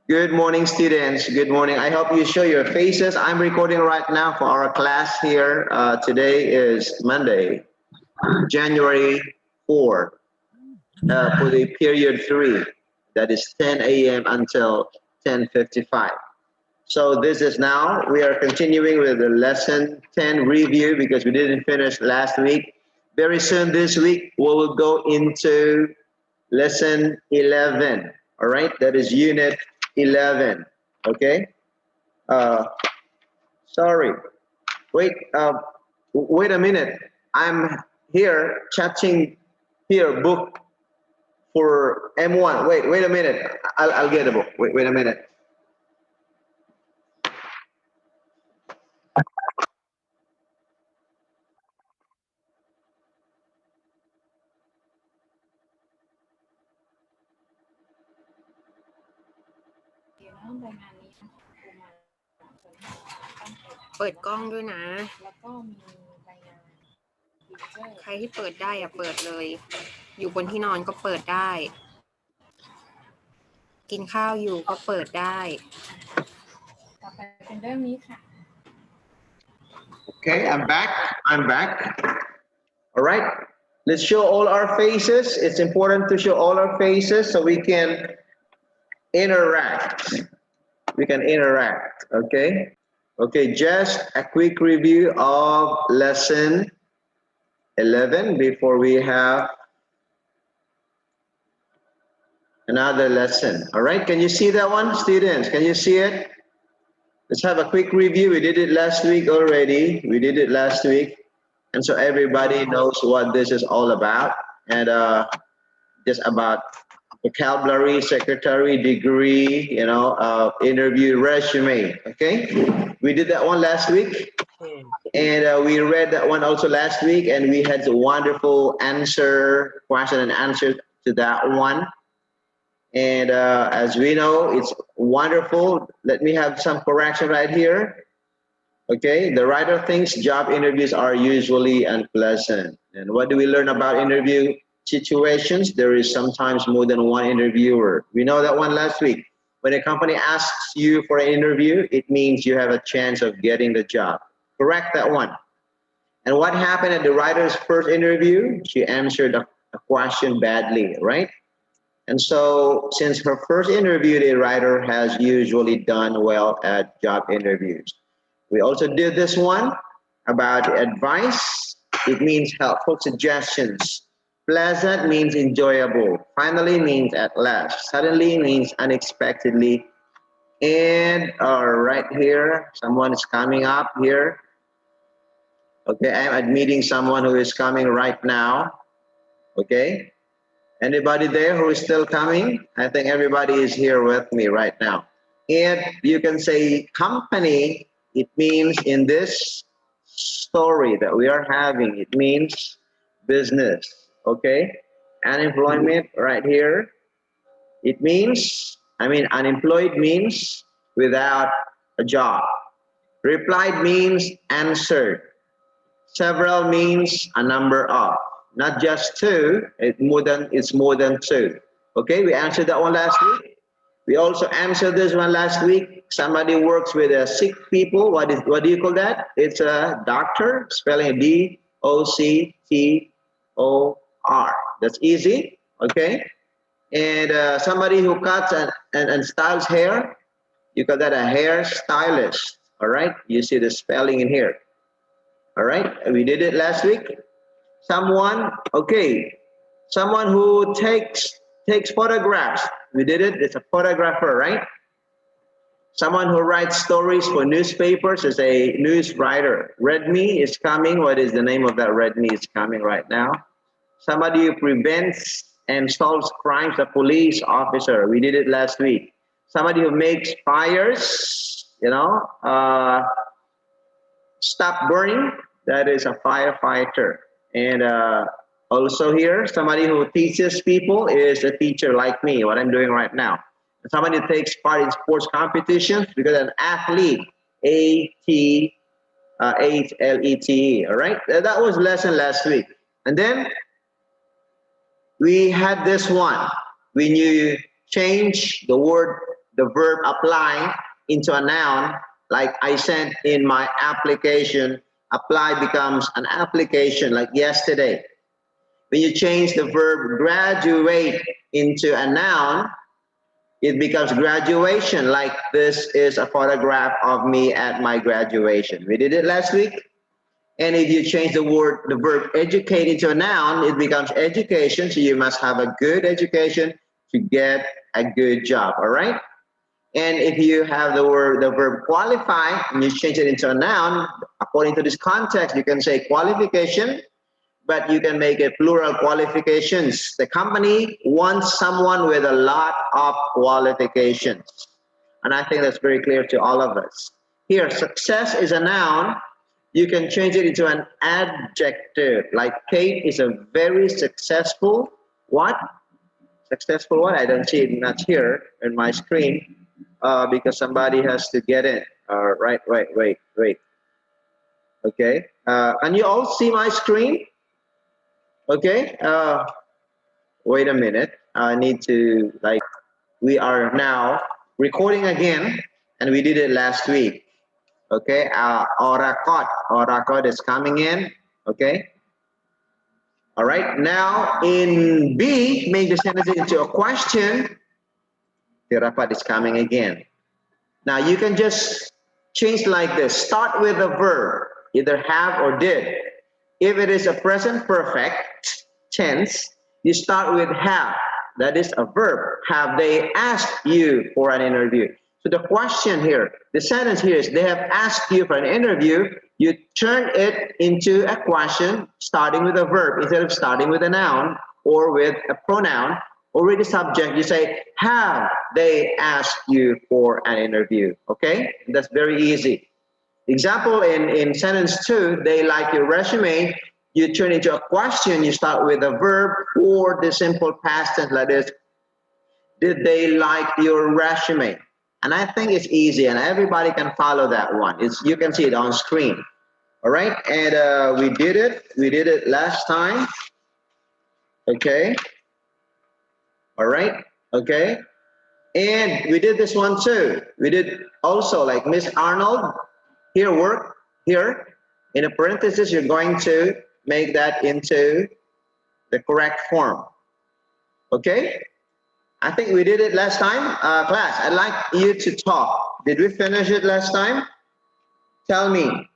Good morning, students. Good morning. I hope you show your faces. I'm recording right now for our class here. Today is Monday, January 4, for the period 3. That is 10 a.m. until 10:55. So this is now, we are continuing with the lesson 10 review because we didn't finish last week. Very soon this week, we will go into lesson 11. All right, that is unit 11. Okay. Uh, sorry. Wait. Wait a minute. I'm here chatting here book for M1. Wait a minute. I'll get a book. Wait a minute.เปิดกล้องด้วยนะใครที่เปิดได้อะเปิดเลยอยู่บนที่นอนก็เปิดได้กินข้าวอยู่ก็เปิดได้ต่อไปเป็นเรื่องนี้ค่ะ Okay, I'm back. All right. Let's show all our faces. It's important to show all our faces so we can interact. Okay? Okay, just a quick review of lesson 11 before we have another lesson. All right, can you see that one, students? Can you see it? Let's have a quick review. We did it last week already. And so everybody knows what this is all about. And just about vocabulary, secretary, degree, interview, resume. Okay, we did that one last week. And we read that one also last week, and we had a wonderful question and answer to that one. And as we know, it's wonderful. Let me have some correction right here. Okay, the writer thinks job interviews are usually unpleasant. And what do we learn about interview situations? There is sometimes more than one interviewer. We know that one last week. When a company asks you for an interview, it means you have a chance of getting the job. Correct that one. And what happened at the writer's first interview? She answered a question badly, right? And so since her first interview, the writer has usually done well at job interviews. We also did this one about advice. It means helpful suggestions. Pleasant means enjoyable. Finally means at last. Suddenly means unexpectedly. And right here, someone is coming up here. Okay, I'm admitting someone who is coming right now. Okay. Anybody there who is still coming? I think everybody is here with me right now. And you can say company, it means in this story that we are having, it means business, okay? Unemployment right here, it means, unemployed means without a job. Replied means answered. Several means a number of. Not just two, it's more than two. Okay, we answered that one last week. We also answered this one last week. Somebody works with sick people. What do you call that? It's a doctor, spelling D-O-C-T-O-R. That's easy, okay? And somebody who cuts and styles hair, you call that a hair stylist, all right? You see the spelling in here. All right, we did it last week. Someone who takes photographs. We did it. It's a photographer, right? Someone who writes stories for newspapers is a news writer. Redme is coming. What is the name of that Redme is coming right now? Somebody who prevents and solves crimes, a police officer. We did it last week. Somebody who makes fires, stop burning. That is a firefighter. And also here, somebody who teaches people is a teacher like me, what I'm doing right now. Somebody who takes part in sports competitions because an athlete, A-T-H-L-E-T-E, all right? That was lesson last week. And then we had this one. When you change the word the verb apply into a noun, like I sent in my application, apply becomes an application like yesterday. When you change the verb graduate into a noun, it becomes graduation, like this is a photograph of me at my graduation. We did it last week. And if you change the verb educate into a noun, it becomes education. So you must have a good education to get a good job, all right? And if you have the verb qualify, and you change it into a noun, according to this context, you can say qualification, but you can make it plural qualifications. The company wants someone with a lot of qualifications. And I think that's very clear to all of us. Here, success is a noun. You can change it into an adjective, like Kate is a very successful, what? Successful what? I don't see it much here in my screen because somebody has to get in. Right, wait. Okay, can you all see my screen? Okay, wait a minute. I need to, we are now recording again, and we did it last week. Okay, Orakot is coming in. Okay. All right, now in B, make the sentence into a question. Tirapat is coming again. Now you can just change like this. Start with a verb, either have or did. If it is a present perfect tense, you start with have. That is a verb. Have they asked you for an interview? So the question here, the sentence here is they have asked you for an interview. You turn it into a question starting with a verb instead of starting with a noun or with a pronoun or with the subject. You say, have they asked you for an interview? Okay, that's very easy. Example in sentence 2, they like your resume. You turn into a question. You start with a verb or the simple past tense like this. Did they like your resume? And I think it's easy and everybody can follow that one. You can see it on screen. All right, and we did it last time. Okay. All right, okay. And we did this one too. We did also like Miss Arnold, here work, here. In a parenthesis, you're going to make that into the correct form. Okay? I think we did it last time. Class, I'd like you to talk. Did we finish it last time? Tell me.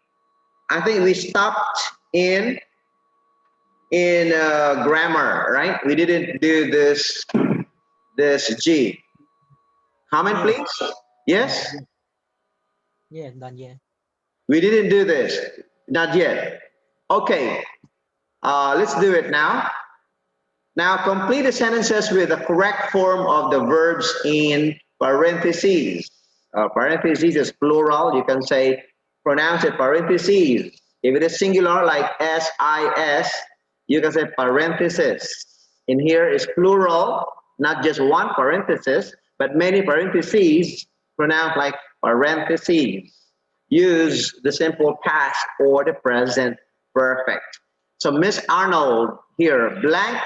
I think we stopped in grammar, right? We didn't do this G. Comment, please. Yes? Yeah, done yet. We didn't do this. Not yet. Okay. Let's do it now. Now complete the sentences with the correct form of the verbs in parentheses. Parentheses is plural. You can say, pronounce it parentheses. If it is singular like S-I-S, you can say parenthesis. In here is plural, not just one parenthesis, but many parentheses, pronounced like parentheses. Use the simple past or the present perfect. So Miss Arnold here, blank.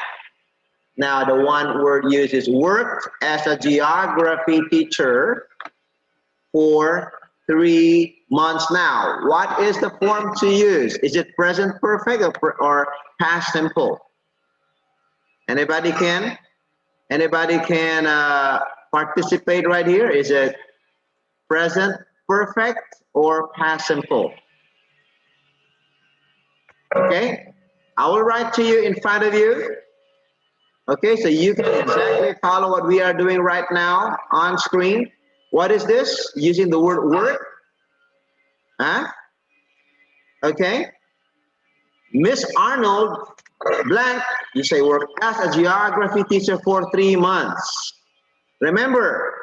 Now the one word used is worked as a geography teacher for 3 months now. What is the form to use? Is it present perfect or past simple? Anybody can participate right here? Is it present perfect or past simple? Okay, I will write to you in front of you. Okay, so you can exactly follow what we are doing right now on screen. What is this? Using the word work. Huh? Okay. Miss Arnold, blank, you say work as a geography teacher for 3 months. Remember,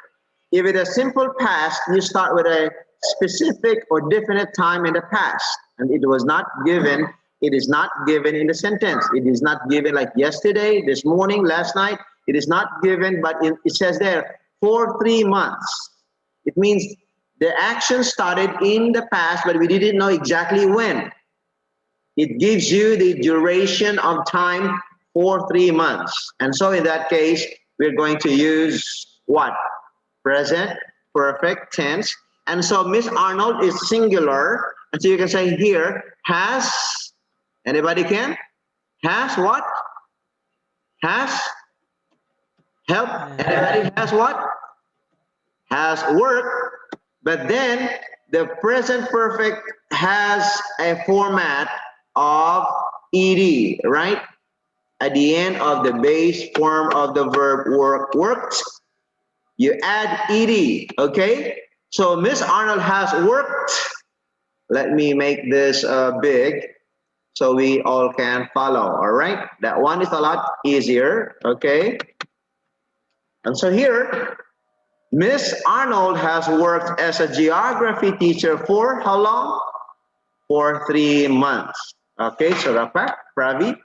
if it is simple past, you start with a specific or definite time in the past. And it was not given, it is not given in the sentence. It is not given like yesterday, this morning, last night. It is not given, but it says there, for 3 months. It means the action started in the past, but we didn't know exactly when. It gives you the duration of time for 3 months. And so in that case, we're going to use what? present perfect tense. And so Miss Arnold is singular. And so you can say here, has, anybody can? Has what? Has help. Anybody has what? Has worked. But then the present perfect has a format of ed, right? At the end of the base form of the verb worked, you add ed, okay? So Miss Arnold has worked. Let me make this big so we all can follow, all right? That one is a lot easier, okay? And so here, Miss Arnold has worked as a geography teacher for how long? For 3 months. Okay, so Rafa, Pravi.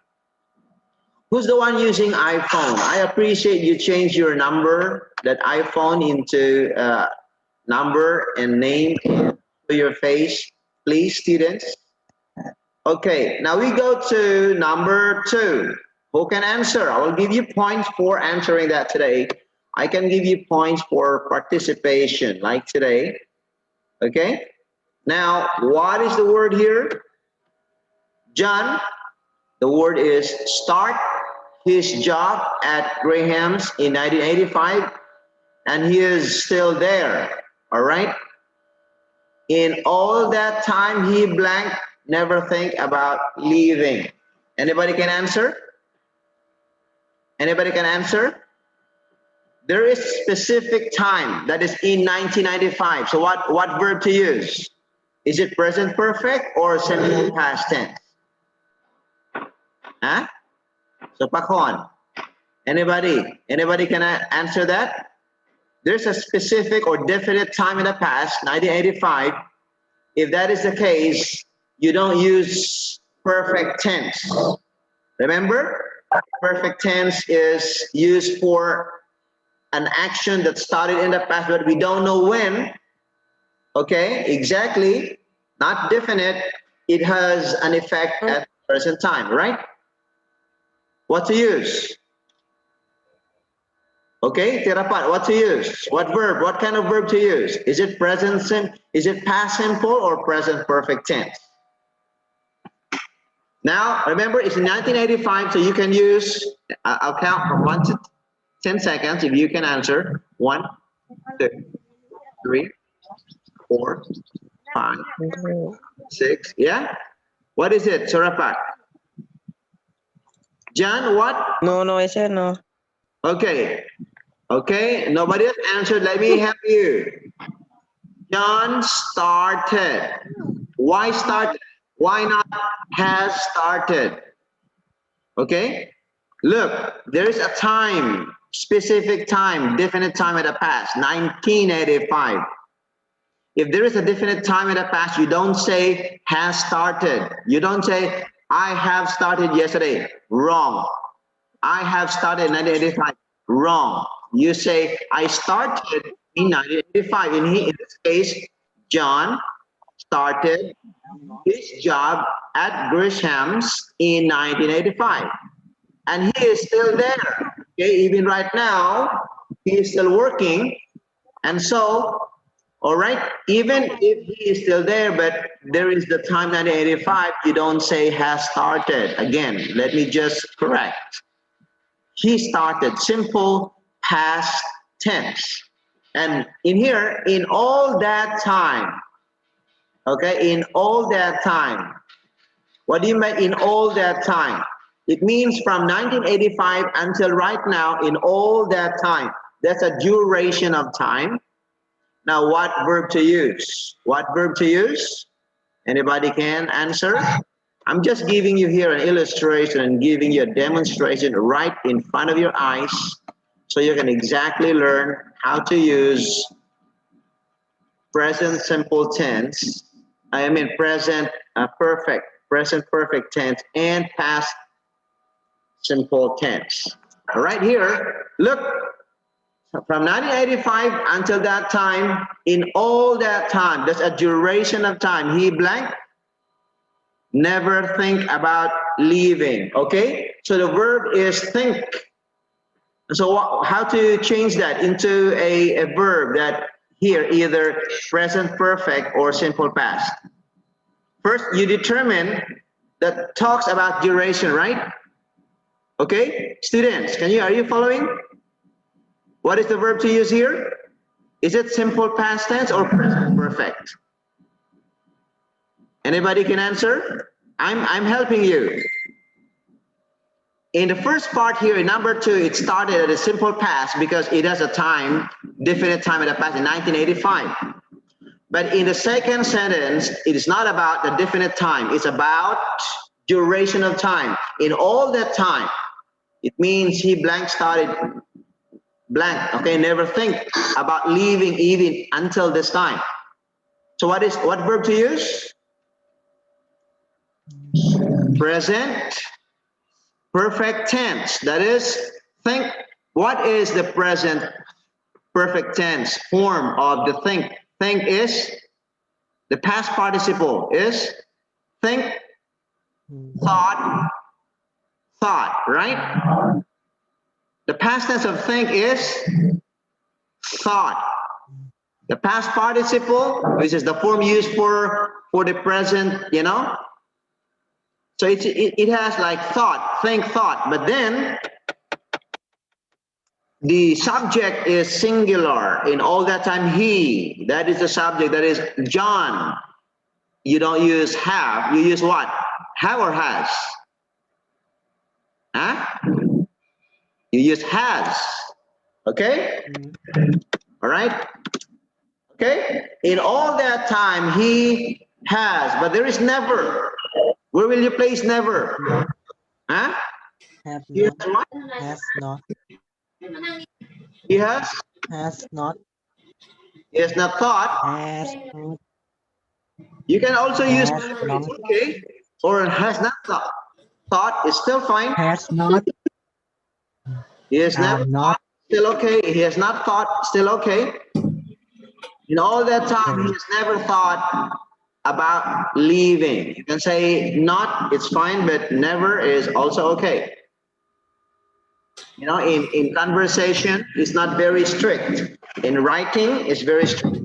Who's the one using iPhone? I appreciate you change your number, that iPhone, into number and name to your face. Please, students. Okay, now we go to number 2. Who can answer? I will give you points for answering that today. I can give you points for participation, like today. Okay? Now, what is the word here? John, the word is start his job at Graham's in 1985, and he is still there, all right? In all that time, he blank, never think about leaving. Anybody can answer? Anybody can answer? There is specific time, that is in 1995. So what verb to use? Is it present perfect or simple past tense? Huh? So Pakon, anybody can answer that? There's a specific or definite time in the past, 1985. If that is the case, you don't use perfect tense. Remember, perfect tense is used for an action that started in the past, but we don't know when. Okay, exactly, not definite. It has an effect at present time, right? What to use? Okay, Tirapat, what to use? What verb? What kind of verb to use? Is it present simple? Is it past simple or present perfect tense? Now, remember, it's 1985, so you can use, I'll count from 1 to 10 seconds if you can answer. 1, 2, 3, 4, 5, 6. Yeah? What is it, Surapat? John, what? No, I said no. Okay. Okay, nobody has answered. Let me help you. John started. Why started? Why not has started? Okay? Look, there is a time, specific time, definite time in the past, 1985. If there is a definite time in the past, you don't say has started. You don't say I have started yesterday. Wrong. I have started in 1985. Wrong. You say I started in 1985. In this case, John started his job at Grisham's in 1985. And he is still there. Okay, even right now, he is still working. And so, all right, even if he is still there, but there is the time 1985, you don't say has started. Again, let me just correct. He started, simple past tense. And in here, in all that time, okay, in all that time. What do you mean in all that time? It means from 1985 until right now, in all that time. That's a duration of time. Now, what verb to use? What verb to use? Anybody can answer? I'm just giving you here an illustration and giving you a demonstration right in front of your eyes so you can exactly learn how to use present simple tense. I mean present perfect tense and past simple tense. Right here, look, from 1985 until that time, in all that time, there's a duration of time. He blank, never think about leaving, okay? So the verb is think. So how to change that into a verb that here either present perfect or simple past? First, you determine that talks about duration, right? Okay, students, are you following? What is the verb to use here? Is it simple past tense or present perfect? Anybody can answer? I'm helping you. In the first part here, in number 2, it started at a simple past because it has a time, definite time in the past in 1985. But in the second sentence, it is not about the definite time. It's about duration of time. In all that time, it means he blank started blank. Okay, never think about leaving even until this time. So what verb to use? Present perfect tense. That is, think. What is the present perfect tense form of the think? Think is the past participle is think, thought, right? The past tense of think is thought. The past participle, which is the form used for the present, so it has like thought, think, thought, but then the subject is singular. In all that time, he, that is the subject, that is John. You don't use have, you use what? Have or has? Huh? You use has. Okay? All right? Okay? In all that time, he has, but there is never. Where will you place never? Huh? Have He has not. what? Has not. He has? Has not. He has not thought. Has not. You can also use Has never, not. it's okay. Or has not thought. Thought is still fine. Has not. He has never Have thought, not. still okay. He has not thought, still okay. In all that time, he Okay. has never thought about leaving. You can say not, it's fine, but never is also okay. In conversation, it's not very strict. In writing, it's very strict.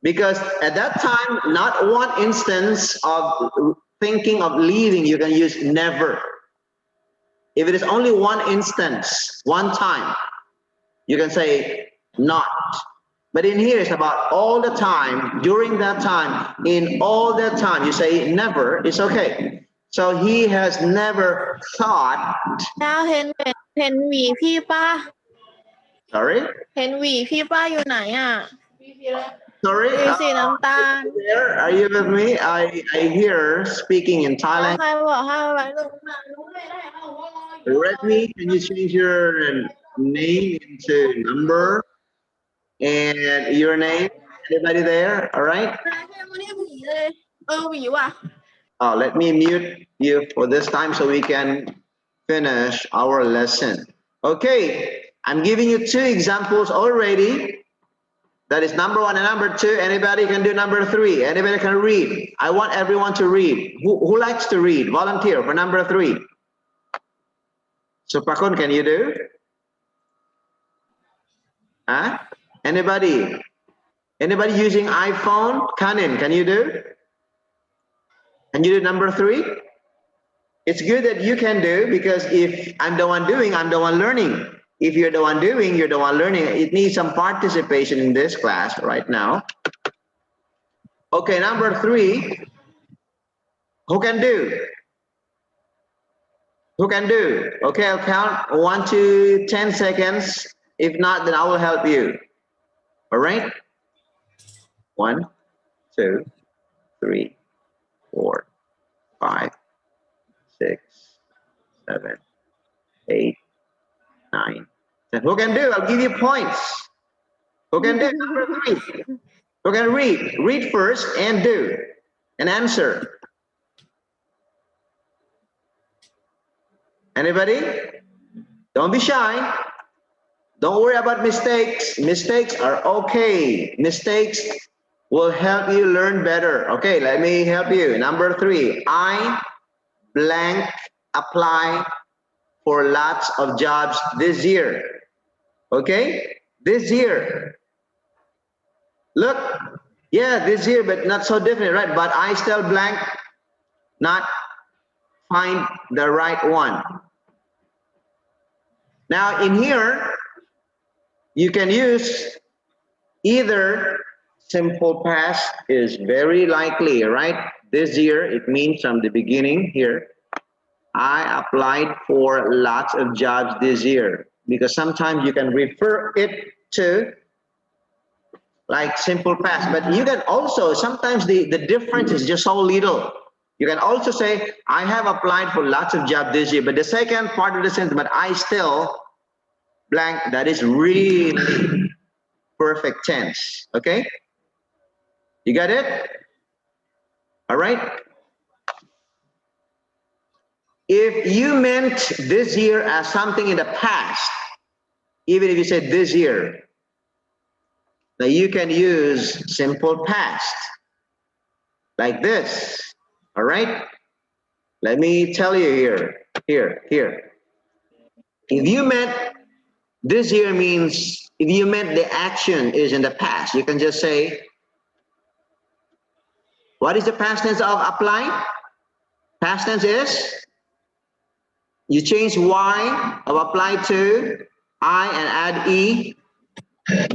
Because at that time, not one instance of thinking of leaving, you can use never. If it is only one instance, one time, you can say not. But in here, it's about all the time, during that time, in all that time, you say never, it's okay. So he has never thought, ดาวเห็นหวีพี่ป้า sorry, เห็นหวีพี่ป้าอยู่ไหนอ่ะ sorry, หวีสีน้ำตาล there, are you with me? I hear speaking in แล้ว Thailand. ใครบอกให้เอาไว้ลูก Redmi, can you change your name into number and your name? Anybody there? All right. ไม่ได้หวีเลยหวีว่ะ Let me mute you for this time so we can finish our lesson. Okay, I'm giving you 2 examples already. That is number 1 and number 2. Anybody can do number 3. Anybody can read. I want everyone to read. Who likes to read? Volunteer for number 3. So Pakun, can you do? Huh? Anybody using iPhone? Kanin, can you do? Can you do number 3? It's good that you can do, because if I'm the one doing, I'm the one learning. If you're the one doing, you're the one learning. It needs some participation in this class right now. Okay, number 3. Who can do? Who can do? Okay, I'll count 1 to 10 seconds. If not, then I will help you. All right? 1, 2, 3, 4, 5, 6, 7, 8, 9, 10. Who can do? I'll give you points. Who can do? Number 3. Who can read? Read first and do. And answer. Anybody? Don't be shy. Don't worry about mistakes. Mistakes are okay. Mistakes will help you learn better. Okay, let me help you. Number 3. I blank apply for lots of jobs this year. Okay? This year. Look, yeah, this year, but not so different, right? But I still blank, not find the right one. Now in here, you can use either simple past is very likely, right? This year, it means from the beginning here, I applied for lots of jobs this year, because sometimes you can refer it to like simple past, but you can also, sometimes the difference is just so little. You can also say, I have applied for lots of jobs this year, but the second part of the sentence, but I still blank, that is really perfect tense. Okay? You got it? All right? If you meant this year as something in the past, even if you said this year, now you can use simple past like this. All right? Let me tell you here. If you meant this year means, if you meant the action is in the past, you can just say, what is the past tense of apply? Past tense is, you change Y of apply to I and add E,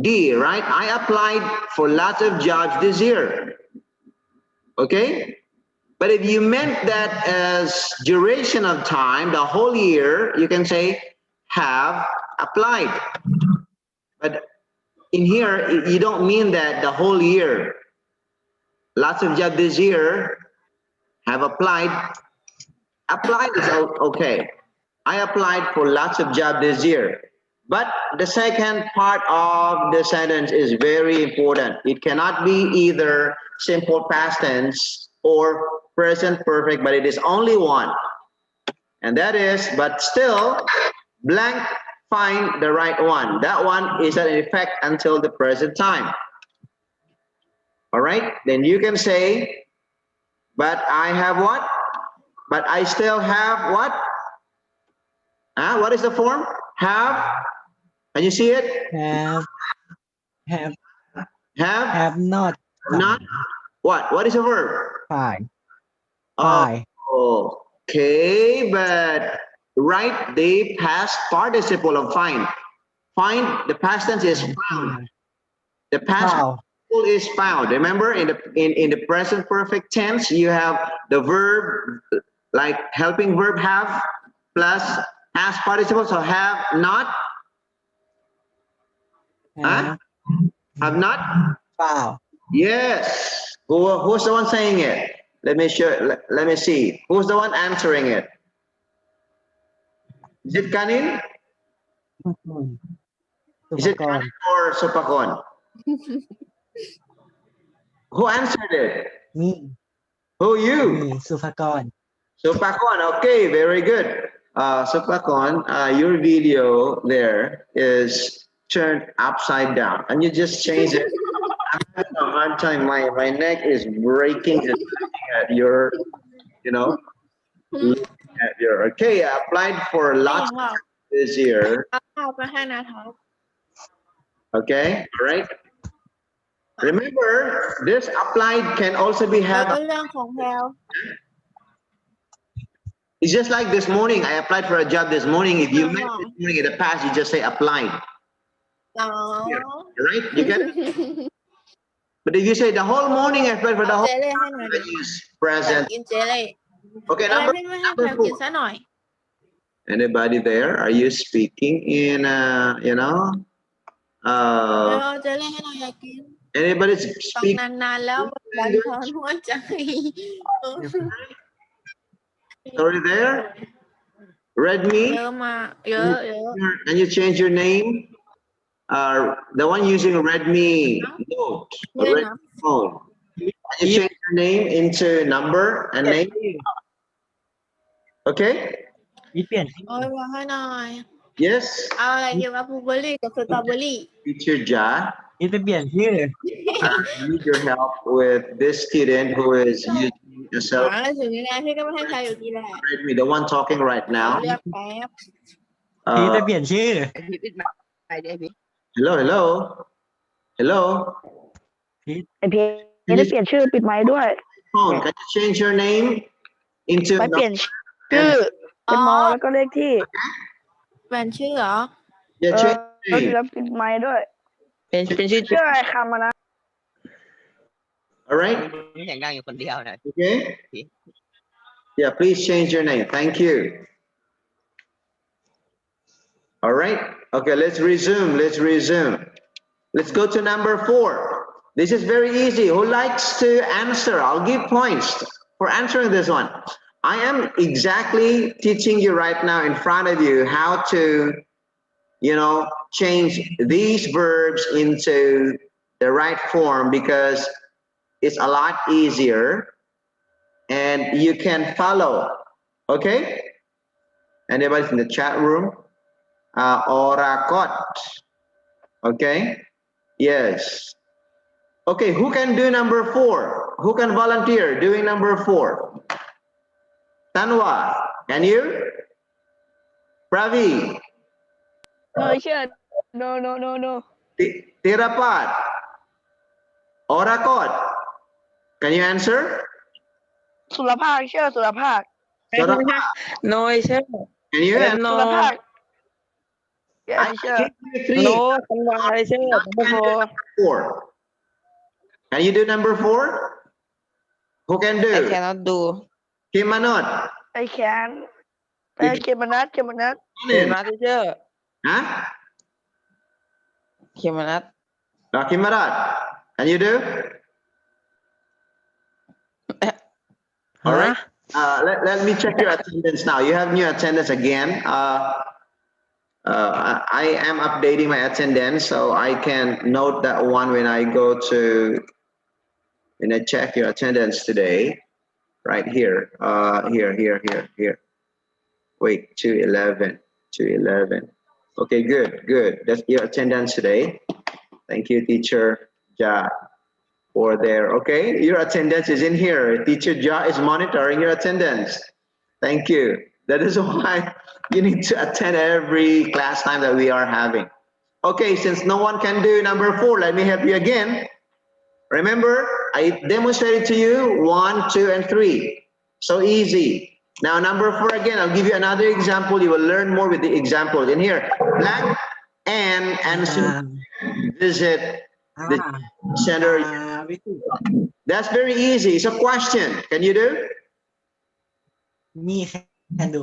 D, right? I applied for lots of jobs this year. Okay? But if you meant that as duration of time, the whole year, you can say have applied. But in here, you don't mean that the whole year. Lots of jobs this year have applied. Applied is okay. I applied for lots of jobs this year. But the second part of the sentence is very important. It cannot be either simple past tense or present perfect, but it is only one. And that is, but still, blank, find the right one. That one is in effect until the present time. All right? Then you can say, but I have what? But I still have what? What is the form? Have. Can you see it? Have not. Not. What? What is the verb? Find. Find. Oh, okay, but write the past participle of find. Find, the past tense is found. The past participle is found. Remember, in the present perfect tense, you have the verb, like helping verb have plus past participle. So have not. Have not. Found. Yes. Who's the one saying it? Let me show. Let me see. Who's the one answering it? Is it Kanin? Is it Kanin or Supakon? Who answered it? Me. Who you? Me, Supakon. Supakon. Okay, very good. Supakon, your video there is turned upside down, and you just change it. I'm having a hard time. My neck is breaking just looking at your, looking at your. Okay, I applied for lots this year. Okay, all right. Remember, this applied can also be have. It's just like this morning. I applied for a job this morning. If you meant this morning in the past, you just say applied. Here, right? You get it? But if you say the whole morning I applied for the whole, I use present. Okay, number 4. Anybody there? Are you speaking in anybody speak? Sorry there? Redmi? Can you change your name? The one using Redmi Note, Redmi phone. Can you change your name into number and name? Okay? Yes? Teacher Ja. พีทไปเปลี่ยนชื่อ I need your help with this student who is using a cell ถึงยังไงพี่ก็ไม่ให้ใครอยู่ดีแหละ Redmi, the one talking right เ now. รียกแป๊บ พีทไปเปลี่ยนชื่อ Hello, hello, hello. ไอเพไม่ได้เปลี่ยนชื่อปิดไมค์ด้วย Phone, can you change your name into ไปเปลี่ยนชื่อเป็นมอแล้วก็เลขที่ แฟนชื่อเหรอ Yeah, change แล้ว your name. แล้วปิดไมค์ด้วย เป็นชื่อ ชื่ออะไรคำมานะ All right. เสียงดังอยู่คนเดียวนะ Okay. Yeah, please change your name. Thank you. All right. Okay, let's resume. Let's resume. Let's go to number 4. This is very easy. Who likes to answer? I'll give points for answering this one. I am exactly teaching you right now in front of you how to, change these verbs into the right form because it's a lot easier and you can follow. Okay? Anybody in the chat room? Orakot. Okay? Yes. Okay, who can do number 4? Who can volunteer doing number 4? Tanwa, can you? Pravi, เชื่อ no Tirapat, Orakot, can you answer? สุรภาคเชื่อสุรภาค Surapat, โนยเชื่อ can you? โน สุรภาคI เชื่อ give you 3. โนคันวายเชื่อ Can โอ้โห do number 4? Can you do number 4? Who can ไอ do? แคนอตดู Kimanot, ไอแคนเกมนัท เขียนมานัดเชื่อ huh? เขียนมานัด Kimarat, can you do? All right. Let me check your attendance now. You have new attendance again. I am updating my attendance, so I can note that one when I check your attendance today. Right here. Here. Wait, 211. Okay, good. That's your attendance today. Thank you, teacher Ja, for there. Okay, your attendance is in here. Teacher Ja is monitoring your attendance. Thank you. That is why you need to attend every class time that we are having. Okay, since no one can do number 4, let me help you again. Remember, I demonstrated to you 1, 2, and 3. So easy. Now, number 4 again, I'll give you another example. You will learn more with the examples. In here, Black and soon visit the center. วิธี That's very easy. It's a question. Can you do? มีแคนดู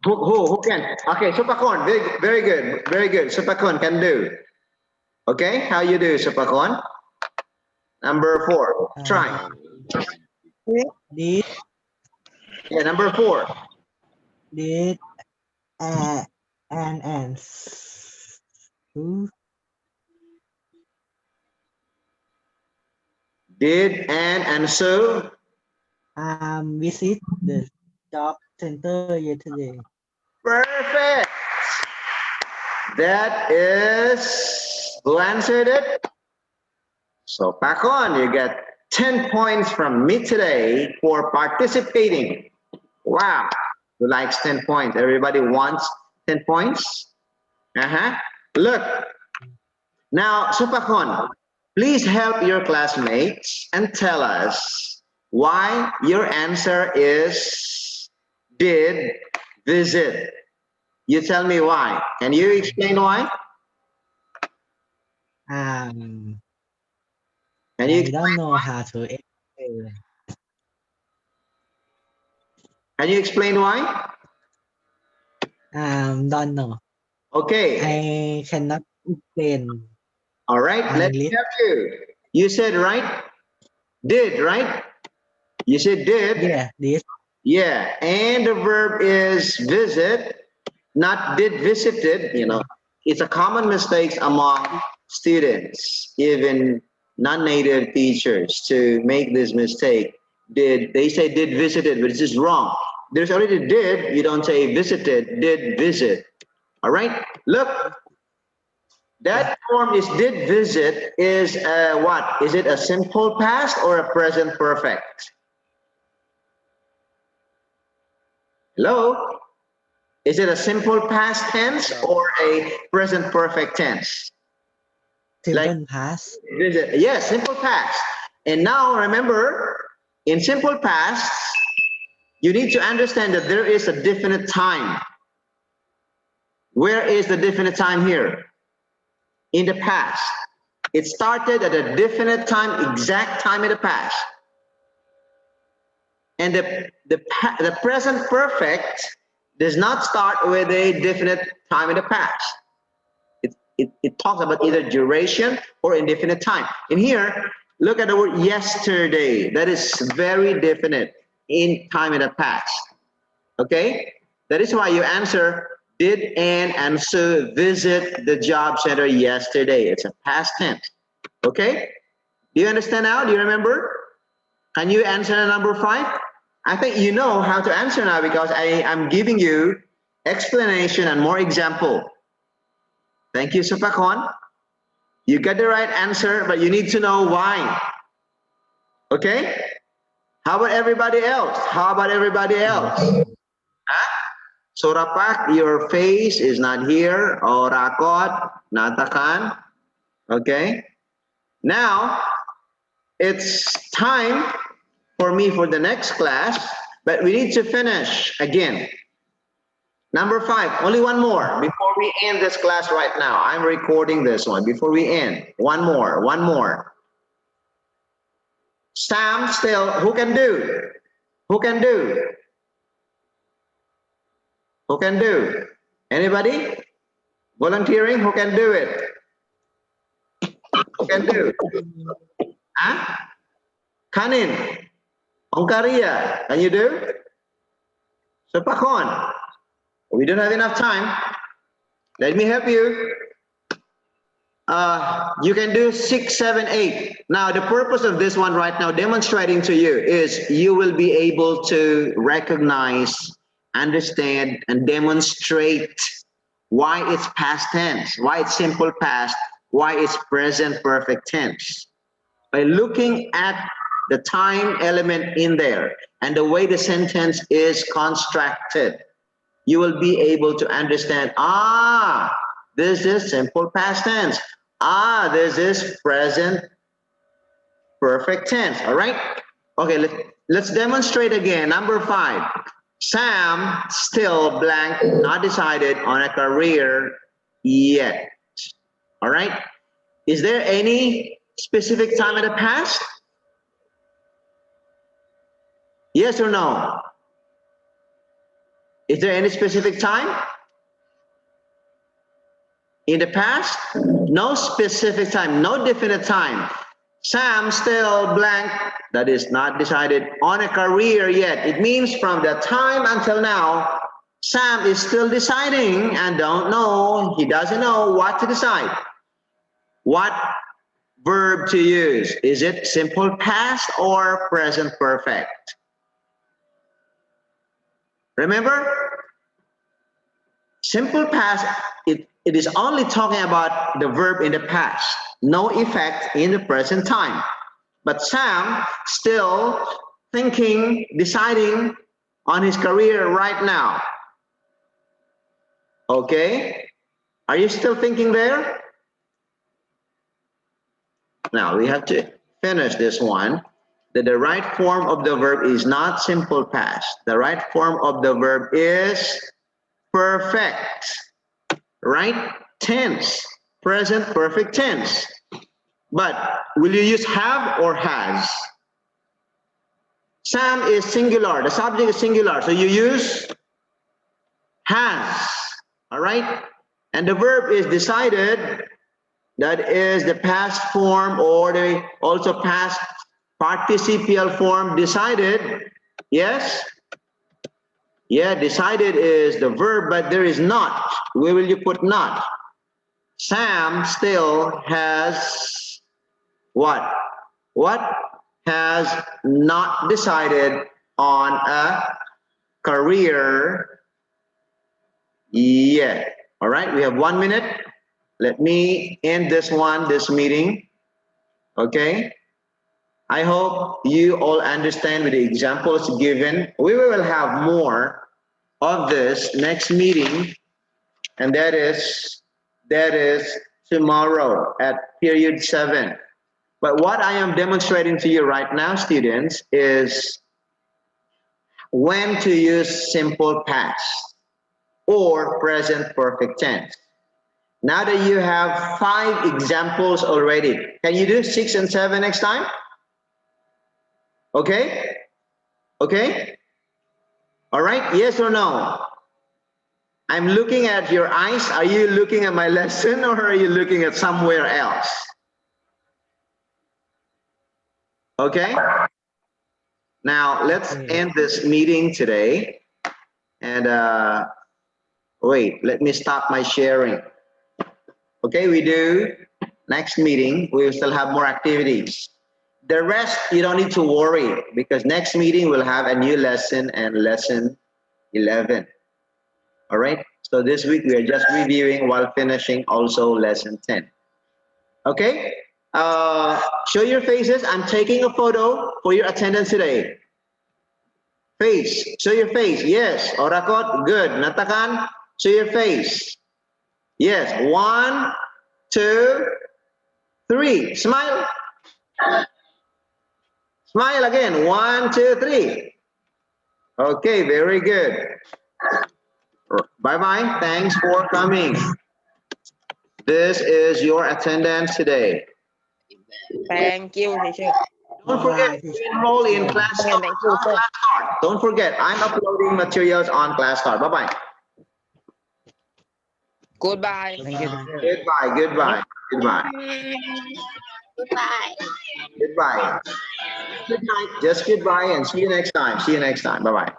Who can? Okay, Supakon. Very good. Supakon can do. Okay, how you do, Supakon? Number 4. Try. did Yeah, number 4. did and who Did and so. visit the job center yesterday. Perfect. That is who answered it? So back on, you get 10 points from me today for participating. Wow. Who likes 10 points? Everybody wants 10 points? Look. Now, Supakon, please help your classmates and tell us why your answer is did visit. You tell me why. Can you explain why? Can you I don't know how to explain. Can you explain why? Don't know. Okay. I cannot explain. All right. Let me help you. You said right? Did, right? You said did. Yeah, this. Yeah. And the verb is visit, not did visited. It's a common mistake among students, even non-native teachers, to make this mistake. They say did visited, but this is wrong. There's already did. You don't say visited. Did visit. All right. Look. That form is did visit is what? Is it a simple past or a present perfect? Hello? Is it a simple past tense or a present perfect tense? simple past, Visit. Yes, simple past. And now remember, in simple past, you need to understand that there is a definite time. Where is the definite time here? In the past. It started at a definite time, exact time in the past. And the present perfect does not start with a definite time in the past. It talks about either duration or indefinite time. In here, look at the word yesterday. That is very definite in time in the past. Okay? That is why you answer, did Ann and Sue visit the job center yesterday? It's a past tense. Okay? Do you understand now? Do you remember? Can you answer number 5? I think you know how to answer now because I am giving you explanation and more example. Thank you, Supakon. You got the right answer, but you need to know why. Okay? How about everybody else? How about everybody else? Huh? Sorapak, your face is not here. Orakot, Natakan. Okay? Now, it's time for me for the next class, but we need to finish again. Number 5, only one more before we end this class right now. I'm recording this one before we end. One more. Sam still, who can do? Who can do? Who can do? Anybody? Volunteering, who can do it? Who can do? Huh? Kanin, Ongkaria, can you do? Supakon. We don't have enough time. Let me help you. You can do 6, 7, 8. Now, the purpose of this one right now, demonstrating to you, is you will be able to recognize, understand, and demonstrate why it's past tense, why it's simple past, why it's present perfect tense. By looking at the time element in there and the way the sentence is constructed, you will be able to understand, this is simple past tense. This is present perfect tense. All right? Okay, let's demonstrate again. Number 5. Sam still blank, not decided on a career yet. All right? Is there any specific time in the past? Yes or no? Is there any specific time? In the past? No specific time, no definite time. Sam still blank, that is not decided on a career yet. It means from the time until now, Sam is still deciding and don't know, he doesn't know what to decide. What verb to use? Is it simple past or present perfect? Remember? Simple past, it is only talking about the verb in the past, no effect in the present time. But Sam still thinking, deciding on his career right now. Okay? Are you still thinking there? Now we have to finish this one. That the right form of the verb is not simple past. The right form of the verb is perfect, right? Tense, present perfect tense. But will you use have or has? Sam is singular, the subject is singular, so you use has, all right? And the verb is decided, that is the past form or the also past participial form, decided, yes? Yeah, decided is the verb, but there is not. Where will you put not? Sam still has what? What? Has not decided on a career yet. All right, we have 1 minute. let me end this meeting. Okay. I hope you all understand with the examples given. We will have more of this next meeting, and that is tomorrow at period 7. But what I am demonstrating to you right now, students, is when to use simple past or present perfect tense. Now that you have 5 examples already, can you do 6 and 7 next time? Okay? Okay? All right, yes or no? I'm looking at your eyes. Are you looking at my lesson or are you looking at somewhere else? Okay? Now, let's end this meeting today. And wait, let me stop my sharing. Okay, we do next meeting. We will still have more activities. The rest, you don't need to worry because next meeting we'll have a new lesson and lesson 11. All right. So this week we are just reviewing while finishing also lesson 10. Okay. Show your faces. I'm taking a photo for your attendance today. Face. Show your face. Yes. Orakot. Good. Natakan. Show your face. Yes. 1, 2, 3. Smile. Smile again. 1, 2, 3. Okay, very good. Bye-bye. Thanks for coming. This is your attendance today. Thank you, teacher. Don't forget to enroll in class start. Thank you, sir. Don't forget, I'm uploading materials on class start. Bye-bye. Goodbye. Thank you, teacher. Goodbye, goodbye, goodbye, Goodbye. goodbye. Good night. Just goodbye and see you next time. See you next time. Bye-bye.